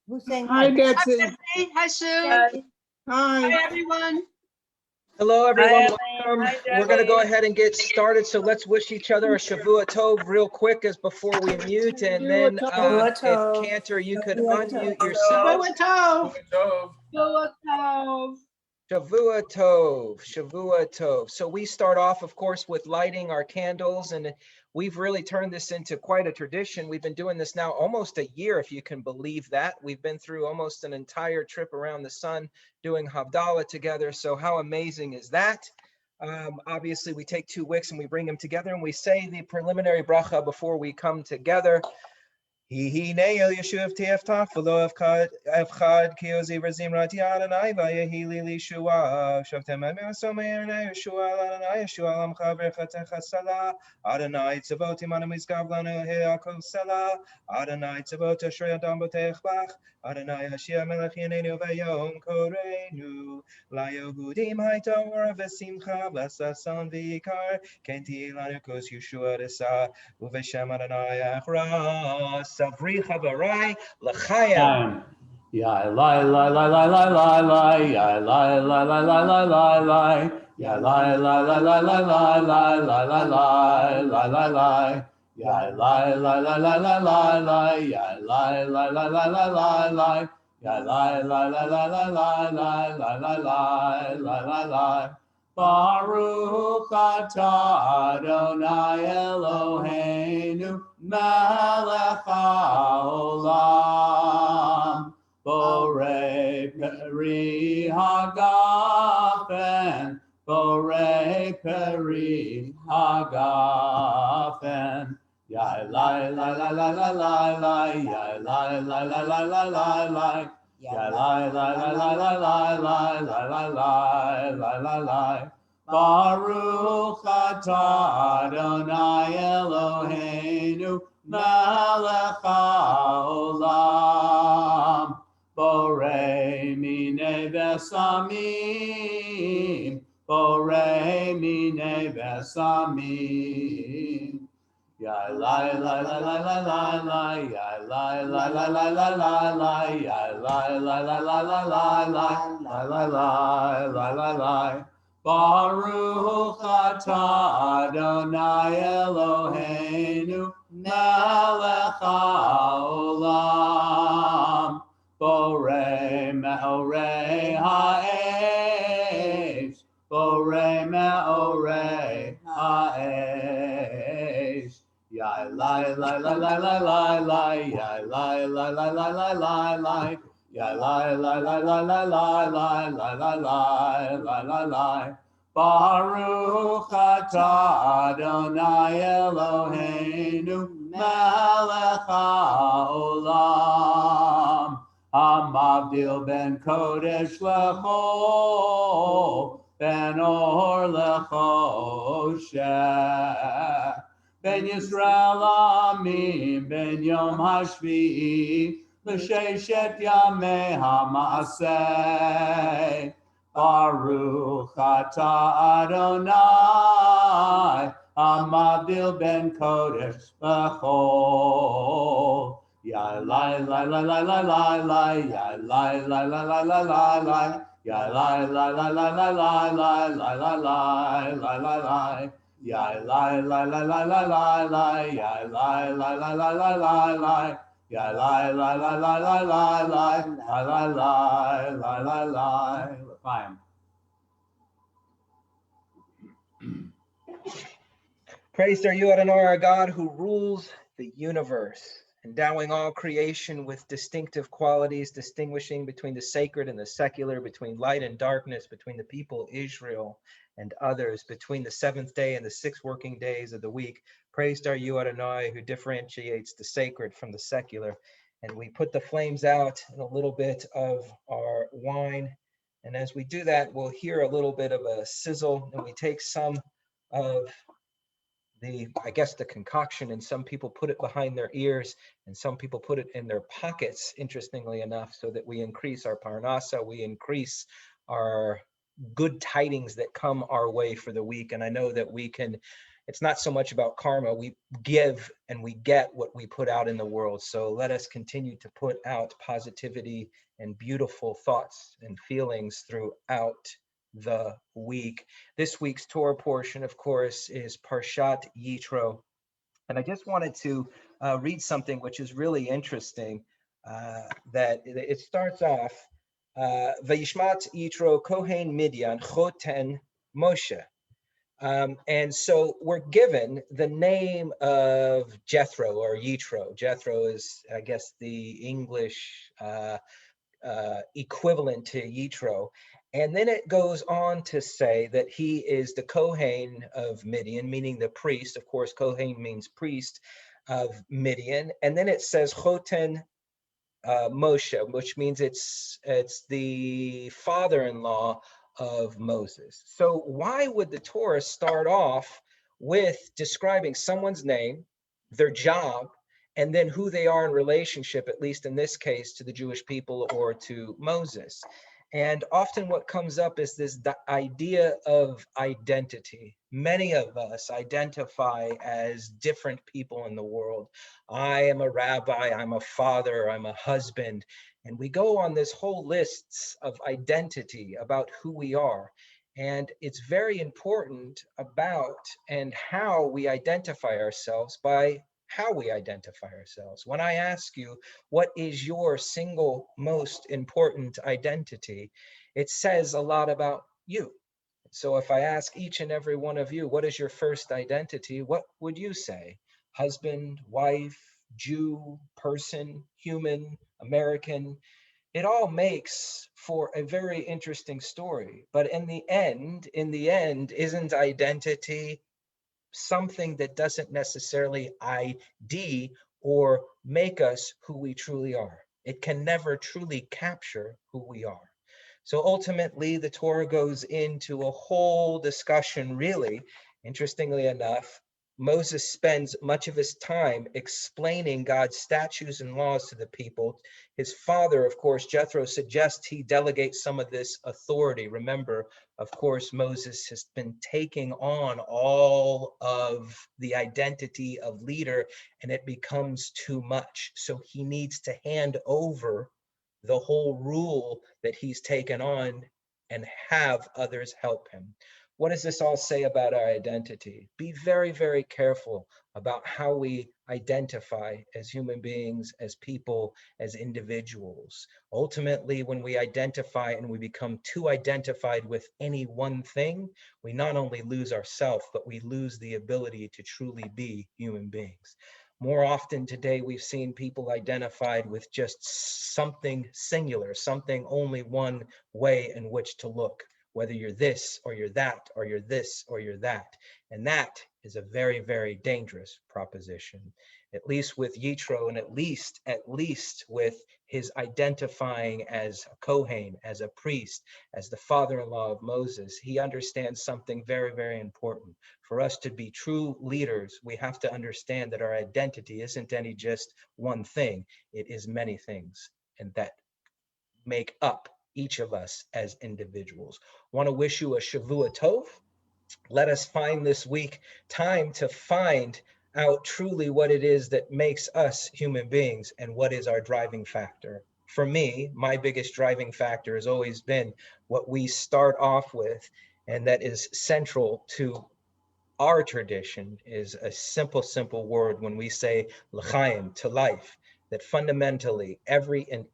Who's saying Hi, hi? Betsy. Hi, Sue. Hi. Hi, everyone. Hello, everyone. Hi, Welcome. Hi, We're going to go Debbie. ahead and get started. So let's wish each other a Shavua Tov real quick as before we mute. And then Shavua if Tov. Cantor, you could Shavua unmute Tov. yourself. Shavua Tov. Shavua Tov. Shavua Tov, Shavua Tov. So we start off, of course, with lighting our candles, and we've really turned this into quite a tradition. We've been doing this now almost a year, if you can believe that. We've been through almost an entire trip around the sun doing Havdalah together. So how amazing is that? Obviously, we take 2 wicks and we bring them together, and we say the preliminary bracha before we come together. Hine el Yeshuv Tiaftach v'lo Evchad ki ozi razim rati Adonai v'yehili li shua shavtem emesomei Adonai Yeshua Adonai Yeshua Lamcha v'chatecha sala Adonai tzavot imanu mizgav lanu he'akol sala Adonai tzavot ashrei adam b'teich bach Adonai Hashem melech yinenu v'yom koreinu laYehudim haytorah v'simcha v'sason v'ikar kenti lanu kos Yeshua desa Uveshem Adonai Achra Savri Chavarai L'Chaim. Ya la la la la la la la ya la la la la la la la ya la la la la la la la la la la la la ya la la la la la la la ya la la la la la la la ya la la la la la la la la la la la Baruch atah Adonai Eloheinu melech haolam Borei peri hagafen Borei peri hagafen Ya la la la la la la la Ya la la la la la la la Ya la la la la la la la la la la la Baruch atah Adonai Eloheinu melech haolam Borei minei besamim Borei minei besamim Ya la la la la la la la ya la la la la la la la ya la la la la la la la la Baruch atah Adonai Eloheinu melech haolam Borei me'orei ha'esh Borei me'orei ha'esh Ya la la la la la la la ya la la la la la la la Ya la la la la la la la la la Baruch atah Adonai Eloheinu melech haolam Hamavdil ben kodesh lechol ben or lechosheh Ben Yisrael Amim Ben Yom Hashvi'i L'Sheshet Yamei HaMaaseh Baruch atah Adonai Hamavdil ben Kodesh L'chol Ya la la la la la la la Ya la la la la la la la Ya la la la la la la la la la la la Ya la la la la la la la Ya la la la la la la la Ya la la la la la la la la Fine. Praised are you, Adonai, our God, who rules the universe, endowing all creation with distinctive qualities, distinguishing between the sacred and the secular, between light and darkness, between the people Israel and others, between the 7th day and the 6 working days of the week. Praised are you, Adonai, who differentiates the sacred from the secular. And we put the flames out in a little bit of our wine. And as we do that, we'll hear a little bit of a sizzle, and we take some of I guess the concoction, and some people put it behind their ears and some people put it in their pockets, interestingly enough, so that we increase our parnasa, we increase our good tidings that come our way for the week. And I know that we can it's not so much about karma. We give and we get what we put out in the world. So let us continue to put out positivity and beautiful thoughts and feelings throughout the week. This week's Torah portion, of course, is Parshat Yitro. And I just wanted to read something which is really interesting, that it starts off, Vayishmat Yitro Kohen Midian Choten Moshe. And so we're given the name of Jethro or Yitro. Jethro is, I guess, the English equivalent to Yitro. And then it goes on to say that he is the Kohen of Midian, meaning the priest. Of course, Kohen means priest of Midian. And then it says Choten Moshe, which means it's the father-in-law of Moses. So why would the Torah start off with describing someone's name, their job, and then who they are in relationship, at least in this case, to the Jewish people or to Moses? And often what comes up is this idea of identity. Many of us identify as different people in the world. I am a rabbi, I'm a father, I'm a husband. And we go on this whole list of identity about who we are. And it's very important about and how we identify ourselves by how we identify ourselves. When I ask you, what is your single most important identity? It says a lot about you. So if I ask each and every one of you, what is your first identity? What would you say? Husband, wife, Jew, person, human, American? It all makes for a very interesting story. But in the end, isn't identity something that doesn't necessarily ID or make us who we truly are? It can never truly capture who we are. So ultimately, the Torah goes into a whole discussion, really, interestingly enough. Moses spends much of his time explaining God's statutes and laws to the people. His father, of course, Jethro, suggests he delegate some of this authority. Remember, of course, Moses has been taking on all of the identity of leader, and it becomes too much. So he needs to hand over the whole rule that he's taken on and have others help him. What does this all say about our identity? Be very, very careful about how we identify as human beings, as people, as individuals. Ultimately, when we identify and we become too identified with any one thing, we not only lose ourselves, but we lose the ability to truly be human beings. More often today, we've seen people identified with just something singular, something only one way in which to look, whether you're this or you're that, or you're this or you're that. And that is a very, very dangerous proposition. At least with Yitro, and at least with his identifying as a Kohen, as a priest, as the father-in-law of Moses, he understands something very, very important. For us to be true leaders, we have to understand that our identity isn't any just one thing. It is many things, and that make up each of us as individuals. Want to wish you a Shavua Tov. Let us find this week time to find out truly what it is that makes us human beings and what is our driving factor. For me, my biggest driving factor has always been what we start off with, and that is central to our tradition, is a simple word when we say l'chaim, to life, that fundamentally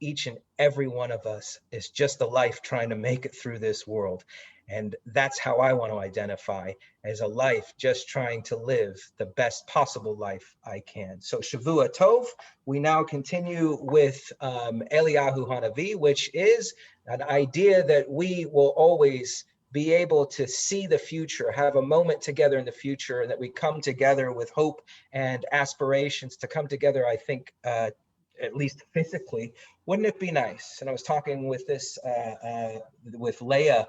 each and every one of us is just a life trying to make it through this world. And that's how I want to identify, as a life just trying to live the best possible life I can. So Shavua Tov. We now continue with Eliyahu Hanavi, which is an idea that we will always be able to see the future, have a moment together in the future, and that we come together with hope and aspirations to come together, I think, at least physically. Wouldn't it be nice? And I was talking with with Leah,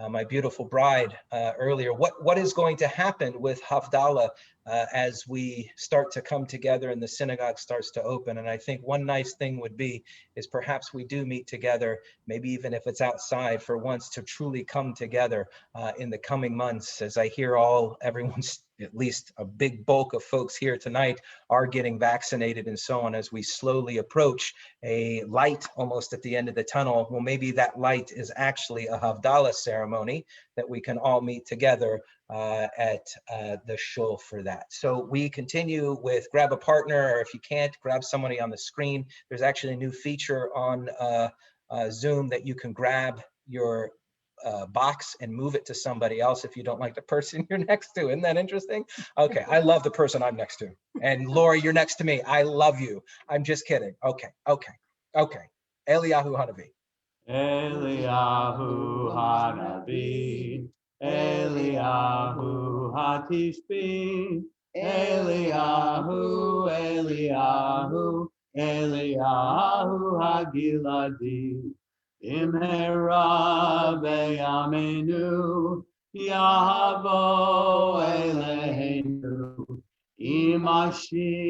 my beautiful bride, earlier. What is going to happen with Havdalah as we start to come together and the synagogue starts to open. And I think one nice thing would be is perhaps we do meet together, maybe even if it's outside, for once to truly come together in the coming months. As I hear everyone's, at least a big bulk of folks here tonight are getting vaccinated and so on, as we slowly approach a light almost at the end of the tunnel. Well, maybe that light is actually a Havdalah ceremony that we can all meet together at the shul for that. So we continue with grab a partner, or if you can't, grab somebody on the screen. There's actually a new feature on Zoom that you can grab your box and move it to somebody else if you don't like the person you're next to. Isn't that interesting? Okay, I love the person I'm next to. And Lori, you're next to me. I love you. I'm just kidding. Okay. Eliyahu Hanavi. Eliyahu Hanavi, Eliyahu Hatishbi, Eliyahu, Eliyahu, Eliyahu Hagiladi, Imhera beyamenu, Yahavo Eleinu, Imashiach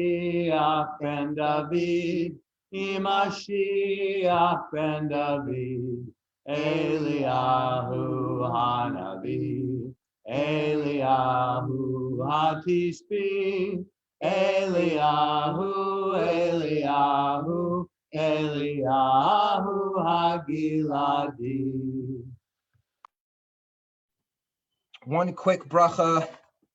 ben David, Mashiach ben David, Eliyahu Hanavi, Eliyahu Hatishbi, Eliyahu, Eliyahu, Eliyahu Hagiladi. One quick bracha,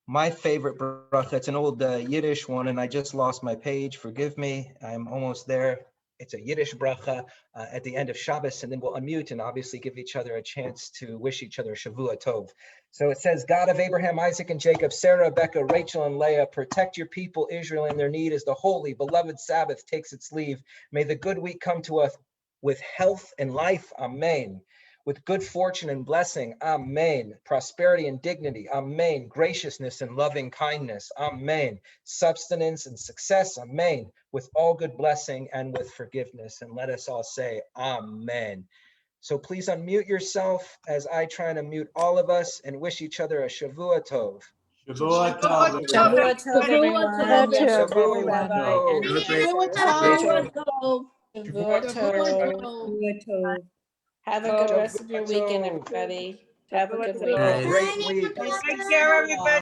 my favorite bracha. It's an old Yiddish one, and I just lost my page. Forgive me. I'm almost there. It's a Yiddish bracha at the end of Shabbos, and then we'll unmute and obviously give each other a chance to wish each other Shavua Tov. So it says, God of Abraham, Isaac, and Jacob, Sarah, Rebecca, Rachel, and Leah, protect your people Israel in their need as the holy, beloved Sabbath takes its leave. May the good week come to us with health and life. Amen. With good fortune and blessing, amen. Prosperity and dignity, amen. Graciousness and loving kindness, amen. Substance and success, amen. With all good blessing and with forgiveness. And let us all say, amen. So please unmute yourself as I try to mute all of us and wish each other a Shavua Tov. Shavua Tov. Shavua Tov, everyone. Shavua Shavua, Tov. Rabbi, and Shavua Rachel. Tov. Shavua Tov. Have a good rest of your weekend, everybody. Have a good weekend. Great week. Take care, everybody.